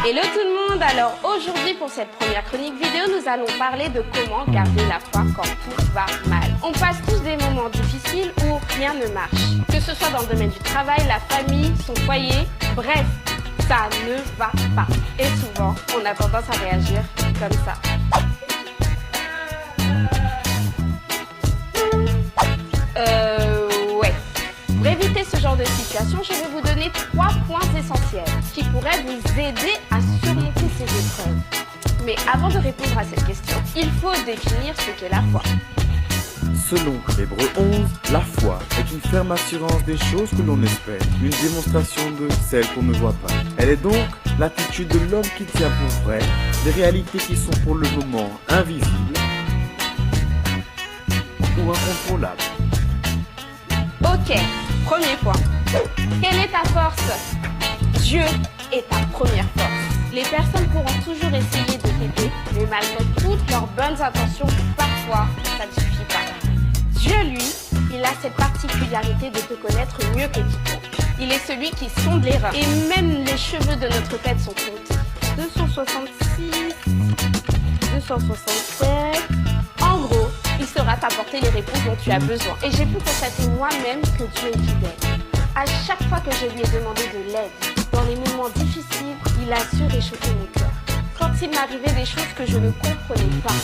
Hello tout le monde, alors aujourd'hui pour cette première chronique vidéo, nous allons parler de comment garder la foi quand tout va mal. On passe tous des moments difficiles où rien ne marche, que ce soit dans le domaine du travail, la famille, son foyer, bref, ça ne va pas. Et souvent, on a tendance à réagir comme ça. Ouais. Pour éviter ce genre de situation, je vais vous donner 3 points essentiels qui pourraient vous aider à surmonter ces épreuves. Mais avant de répondre à cette question, il faut définir ce qu'est la foi. Selon Hébreux 11, la foi est une ferme assurance des choses que l'on espère, une démonstration de celles qu'on ne voit pas. Elle est donc l'attitude de l'homme qui tient pour vrai des réalités qui sont pour le moment invisibles ou incontrôlables. Ok, premier point. Quelle est ta force? Dieu est ta première force. Les personnes pourront toujours essayer de t'aider, mais malgré toutes leurs bonnes intentions, parfois, ça ne suffit pas. Dieu, lui, il a cette particularité de te connaître mieux que quiconque. Il est celui qui sonde les reins. Et même les cheveux de notre tête sont comptés. 266, 267... En gros, il saura t'apporter les réponses dont tu as besoin. Et j'ai pu constater moi-même que Dieu est fidèle. À chaque fois que je lui ai demandé de l'aide, dans les moments difficiles, il a su réchauffer mon cœur. Quand il m'arrivait des choses que je ne comprenais pas,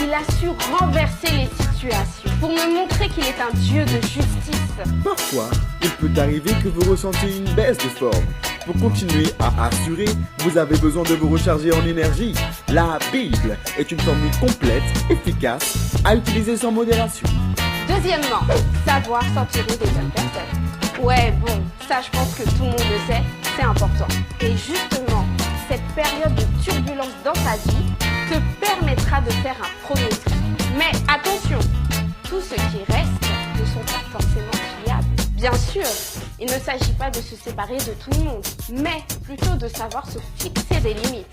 il a su renverser les situations pour me montrer qu'il est un Dieu de justice. Parfois, il peut arriver que vous ressentiez une baisse de forme. Pour continuer à assurer, vous avez besoin de vous recharger en énergie. La Bible est une formule complète, efficace, à utiliser sans modération. Deuxièmement, savoir s'entourer des bonnes personnes. Ouais, bon, ça je pense que tout le monde le sait, c'est important. Et justement, cette période de turbulence dans ta vie te permettra de faire un premier tri. Mais attention, tout ce qui reste ne sont pas forcément fiables. Bien sûr, il ne s'agit pas de se séparer de tout le monde, mais plutôt de savoir se fixer des limites.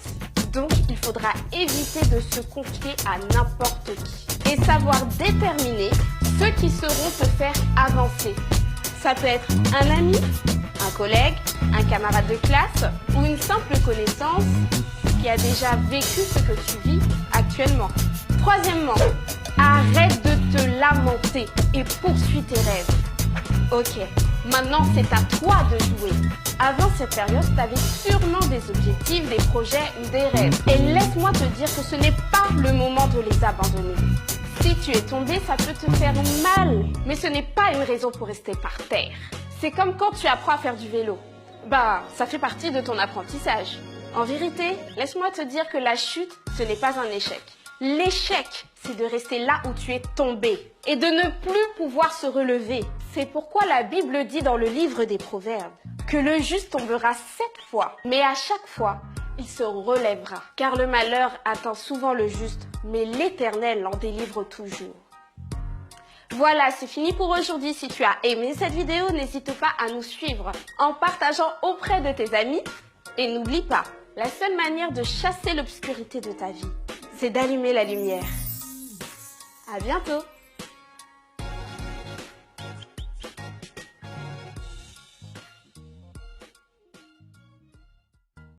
Donc, il faudra éviter de se confier à n'importe qui et savoir déterminer ceux qui sauront te faire avancer. Ça peut être un ami, un collègue, un camarade de classe ou une simple connaissance qui a déjà vécu ce que tu vis actuellement. Troisièmement, arrête de te lamenter et poursuis tes rêves. Ok, maintenant c'est à toi de jouer. Avant cette période, tu avais sûrement des objectifs, des projets ou des rêves. Et laisse-moi te dire que ce n'est pas le moment de les abandonner. Si tu es tombé, ça peut te faire mal, mais ce n'est pas une raison pour rester par terre. C'est comme quand tu apprends à faire du vélo. Bah, ça fait partie de ton apprentissage. En vérité, laisse-moi te dire que la chute, ce n'est pas un échec. L'échec, c'est de rester là où tu es tombé et de ne plus pouvoir se relever. C'est pourquoi la Bible dit dans le livre des Proverbes que le juste tombera 7 fois, mais à chaque fois, il se relèvera. Car le malheur atteint souvent le juste, mais l'Éternel l'en délivre toujours. Voilà, c'est fini pour aujourd'hui. Si tu as aimé cette vidéo, n'hésite pas à nous suivre en partageant auprès de tes amis. Et n'oublie pas, la seule manière de chasser l'obscurité de ta vie, c'est d'allumer la lumière. À bientôt!